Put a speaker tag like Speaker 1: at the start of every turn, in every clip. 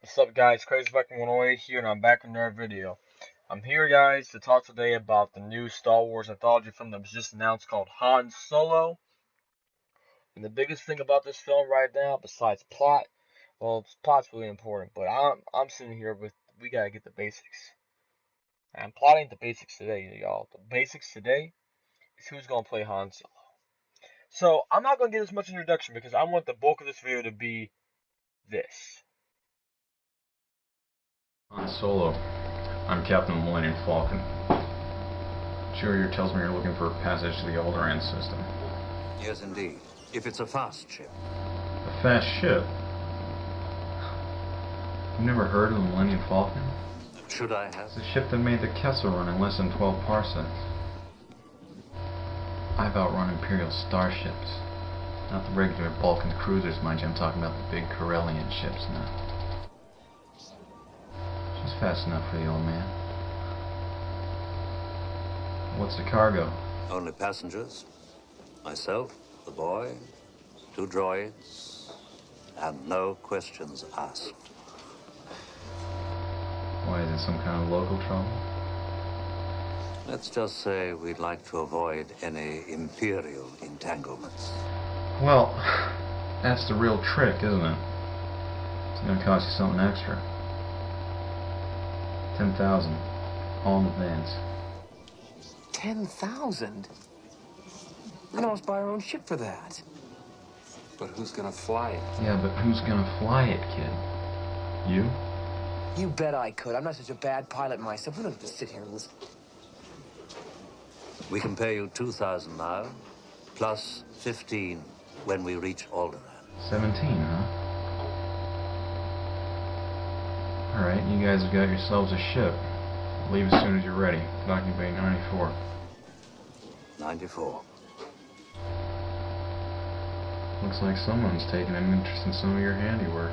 Speaker 1: What's up, guys? Crazy Viking 108 here, and I'm back with another video. I'm here, guys, to talk today about the new Star Wars Anthology film that was just announced called Han Solo. And the biggest thing about this film right now, besides plot, well, plot's really important, but I'm sitting here with we gotta get the basics. I'm plotting the basics today, y'all. The basics today is who's gonna play Han Solo. So I'm not gonna get as much introduction because I want the bulk of this video to be this.
Speaker 2: Han Solo. I'm Captain of the Millennium Falcon. Courier tells me you're looking for a passage to the Alderaan system.
Speaker 3: Yes, indeed. If it's a fast ship.
Speaker 2: A fast ship? You've never heard of the Millennium Falcon?
Speaker 3: Should I have?
Speaker 2: It's a ship that made the Kessel Run in less than 12 parsecs. I've outrun Imperial starships. Not the regular Balkan cruisers, mind you. I'm talking about the big Corellian ships now. Just fast enough for the old man. What's the cargo?
Speaker 3: Only passengers. Myself, the boy, 2 droids, and no questions asked.
Speaker 2: Why, is it some kind of local trouble?
Speaker 3: Let's just say we'd like to avoid any Imperial entanglements.
Speaker 2: Well, that's the real trick, isn't it? It's gonna cost you something extra. 10,000, all in advance.
Speaker 4: 10,000? We can almost buy our own ship for that. But who's gonna fly it?
Speaker 2: Yeah, but who's gonna fly it, kid? You?
Speaker 4: You bet I could. I'm not such a bad pilot myself. We don't have to sit here and listen.
Speaker 3: We can pay you 2,000 now, plus 15 when we reach Alderaan.
Speaker 2: 17, huh? Alright, you guys have got yourselves a ship. Leave as soon as you're ready. Docking Bay 94.
Speaker 3: 94.
Speaker 2: Looks like someone's taking an interest in some of your handiwork.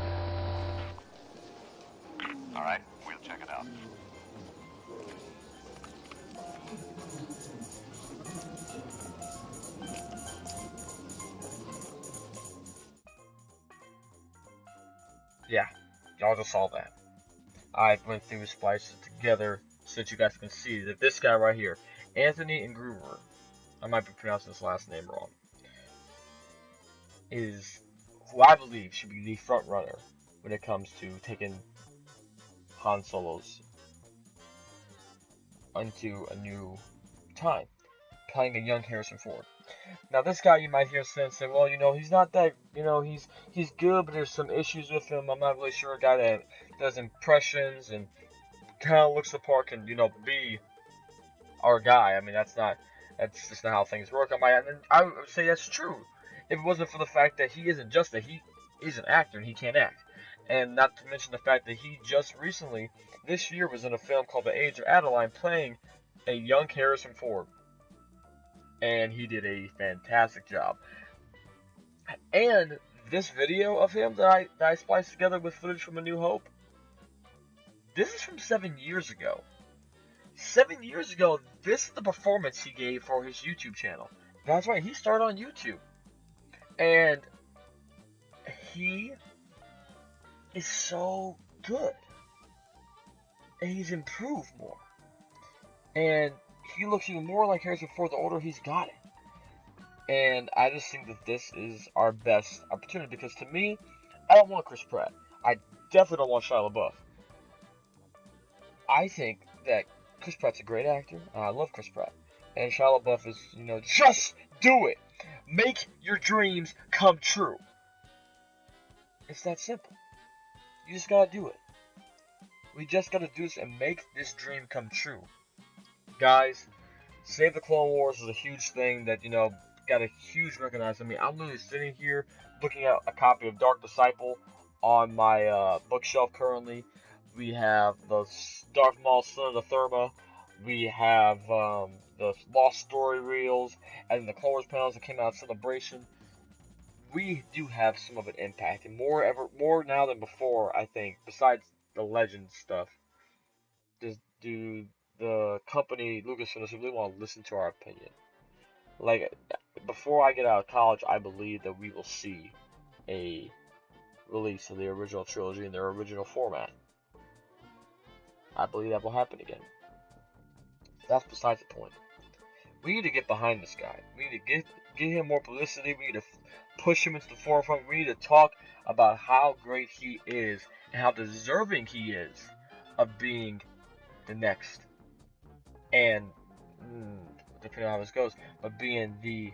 Speaker 5: All right, we'll check it out.
Speaker 1: Yeah, y'all just saw that. I went through spliced it together so that you guys can see that this guy right here, Anthony Ingruber, I might be pronouncing his last name wrong, is who I believe should be the front runner when it comes to taking Han Solo's into a new time, playing a young Harrison Ford. Now this guy you might hear say, well, he's not that, he's good, but there's some issues with him. I'm not really sure a guy that does impressions and kind of looks the part can, be our guy. I mean, that's just not how things work. I would say that's true. If it wasn't for the fact that he isn't just he's an actor and he can't act. And not to mention the fact that he just recently, this year, was in a film called The Age of Adeline playing a young Harrison Ford. And he did a fantastic job. And this video of him that I spliced together with footage from A New Hope, this is from 7 years ago. 7 years ago, this is the performance he gave for his YouTube channel. That's right, he started on YouTube. And he is so good. And he's improved more. And he looks even more like Harrison Ford the older he's gotten. And I just think that this is our best opportunity because to me, I don't want Chris Pratt. I definitely don't want Shia LaBeouf. I think that Chris Pratt's a great actor. I love Chris Pratt. And Shia LaBeouf is, just do it. Make your dreams come true. It's that simple. You just gotta do it. We just gotta do this and make this dream come true. Guys, Save the Clone Wars was a huge thing that, got a huge recognition. I mean, I'm literally sitting here looking at a copy of Dark Disciple on my bookshelf currently. We have the Darth Maul Son of the Therma. We have the Lost Story reels and the Clone Wars panels that came out in Celebration. We do have some of an impact, and more now than before, I think, besides the Legends stuff. Do the company Lucasfilm really want to listen to our opinion? Like, before I get out of college, I believe that we will see a release of the original trilogy in their original format. I believe that will happen again. That's besides the point. We need to get behind this guy. We need to get him more publicity. We need to push him into the forefront. We need to talk about how great he is and how deserving he is of being the next, and depending on how this goes, but being the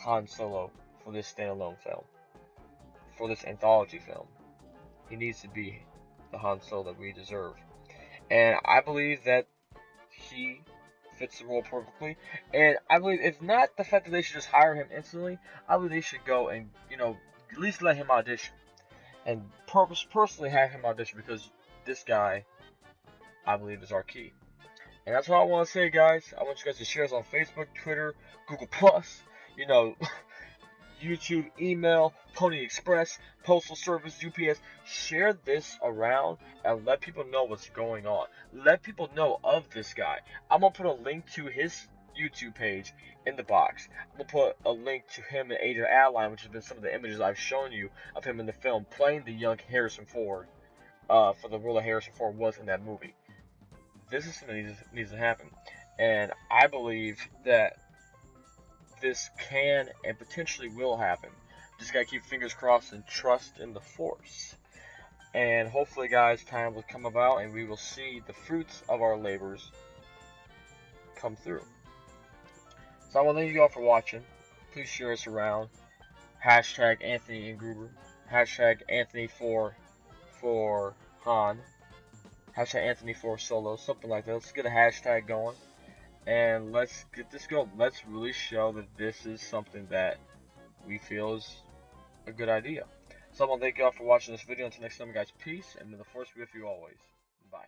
Speaker 1: Han Solo for this standalone film, for this anthology film. He needs to be the Han Solo that we deserve. And I believe that he fits the role perfectly. And I believe if not the fact that they should just hire him instantly, I believe they should go and, at least let him audition. And personally have him audition, because this guy, I believe, is our key. And that's what I want to say, guys. I want you guys to share us on Facebook, Twitter, Google+, YouTube, email, Pony Express, Postal Service, UPS. Share this around and let people know what's going on. Let people know of this guy. I'm going to put a link to his YouTube page in the box. I'm going to put a link to him and Adrian Adeline, which has been some of the images I've shown you of him in the film, playing the young Harrison Ford, for the role that Harrison Ford was in that movie. This is something that needs to happen. And I believe that this can and potentially will happen. Just gotta keep fingers crossed and trust in the Force. And hopefully, guys, time will come about and we will see the fruits of our labors come through. So I want to thank you all for watching. Please share us around. Hashtag Anthony Ingruber. Hashtag Anthony for Han. Hashtag Anthony for Solo. Something like that. Let's get a hashtag going. And let's get this going. Let's really show that this is something that we feel is a good idea. So I want to thank you all for watching this video. Until next time, guys, peace, and may the Force be with you always. Bye.